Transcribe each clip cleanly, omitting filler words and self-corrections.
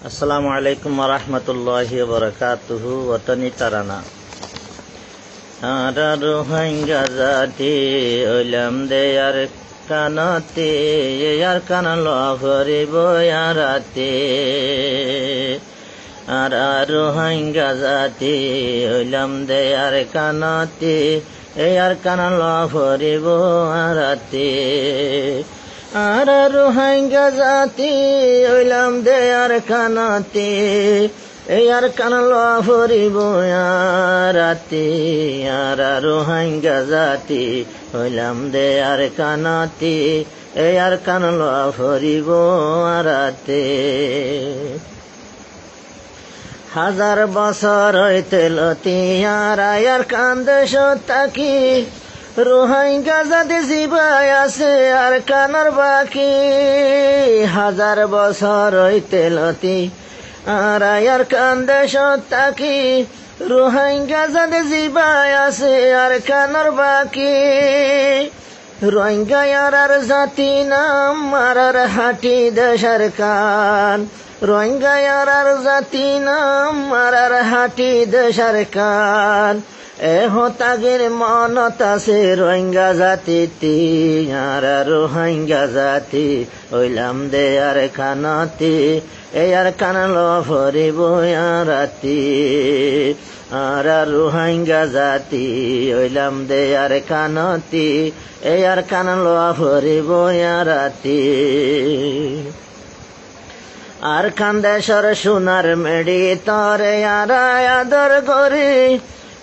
আসসালামু আলাইকুম ওয়া রাহমাতুল্লাহি ওয়া বারাকাতুহু ওয়াতানি তারানা আরা রোহিঙ্গা জাতি ওইলাম দেয়ার কানাতে ইয়ার কানাল ভরিব ইয়ারাতে আরা রোহিঙ্গা জাতি ওইলাম দেয়ার কানাতে ইয়ার কানাল ভরিব ইয়ারাতে আরা রোহিঙ্গা জাতি ওইলাম দেয়ার কানাতে ইয়ার কানাল ভরিব ইয়ারাতে আরা রোহিঙ্গা জাতি ওইলাম দেয়ার কানাতে ইয়ার কানাল ভরিব ইয়ারাতে হাজার বছর হইতে লতিয়ারা ইয়ার কান্দেশ তাকি রোহিঙ্গা জাতি জিবাই আছে আর কানার বাকি হাজার বছর হইতে লতি আর আয়ার কান্দেশ তাকি রোহিঙ্গা জাতি জিবাই আছে আর কানার বাকি রোহিঙ্গা আর জাতি নাম আর হাটি দেশের কান রোহিঙ্গা আর জাতি নাম আর হাটি দেশের কান তাগের মনত আছে রোহিঙ্গা জাতি আর রোহিঙ্গা জাতি ওইলাম দেয়ার কানাতি এয়ার কানাল ভরিব ইয়ারাতি আর রোহিঙ্গা জাতি ওইলাম দেয়ার কানাতি এয়ার কানাল ভরিব ইয়ারাতি আর খান্দেশ্বর সোনার মেডি তরে আরা আদর করি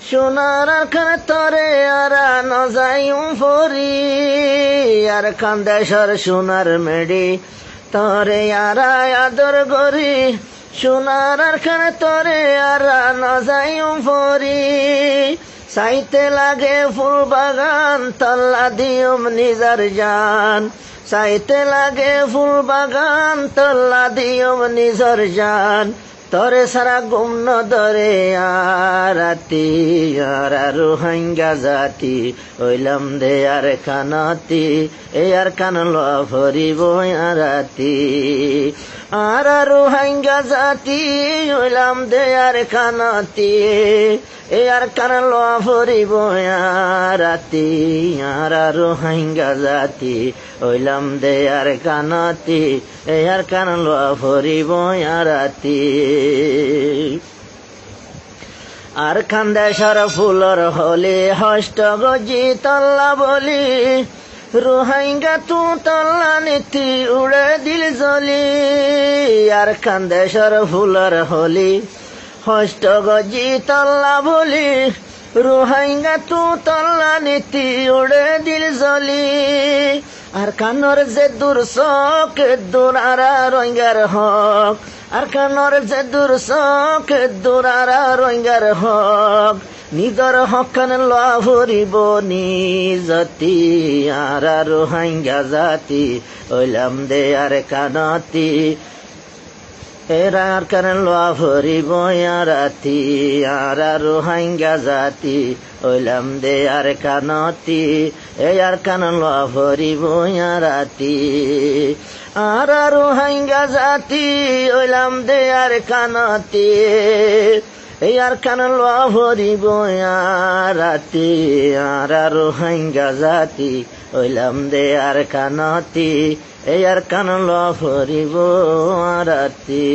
সোনার খান তরে আরা নজাইম ফরি আর খান্দেশ্বর সোনার মেডি তরে আরা আদর করি সোনার খান তরে আরা নজাইম ফরি সাইতে লাগে ফুল বাগান তল্লা দিয়ম নিজার জান সাইতে লাগে ফুল বাগান তল্লা দিয়ম নিজর জান তরে সারা গুম ধরে আরাতি আর রোহিঙ্গা জাতি ওইলাম দেয়ার কানাতি এয়ার কানাল ভরিব ইয়ারাতি আর রোহিঙ্গা জাতি ওইলাম দেয়ার কানাতি এয়ার কানাল ভরিব ইয়ারাতি আর রোহিঙ্গা জাতি ওইলাম দেয়ার কানাতি এয়ার কানাল ভরিব ইয়ারাতি আর খান্দেশ্বর ফুলর হলে হষ্ট গজি তল্লা বলি রোহিঙ্গা তু তল্লা নীতি উড়ে দিল জলি আর খান্দেশ্বর ফুলর হলি হষ্ট গজি তল্লা বলি রোহিঙ্গা তু তল্লা নীতি উড়ে দিল জলি আর কানর যে দূর শোক দূর আরা রোহিঙ্গার হক আর কানর যে দূর শোক দূর আরা রোহিঙ্গার হক নিজর হক খান ভরিব নিজতি আর রোহিঙ্গা জাতি ওইলাম দেয়ার কানাতি এরার কানাল ভরিব ইয়ারাতি আর রোহিঙ্গা জাতি ওইলাম দেয়ার কানাতি এয়ার কানাল ভরিব ইয়ারাতি আর রোহিঙ্গা জাতি ওইলাম দেয়ার কানাতি এয়ার কানাল ভরিব ইয়ারাতি আর রোহিঙ্গা জাতি ওইলাম দেয়ার কানাতি এয়ার কানাল ভরিব ইয়ারাতি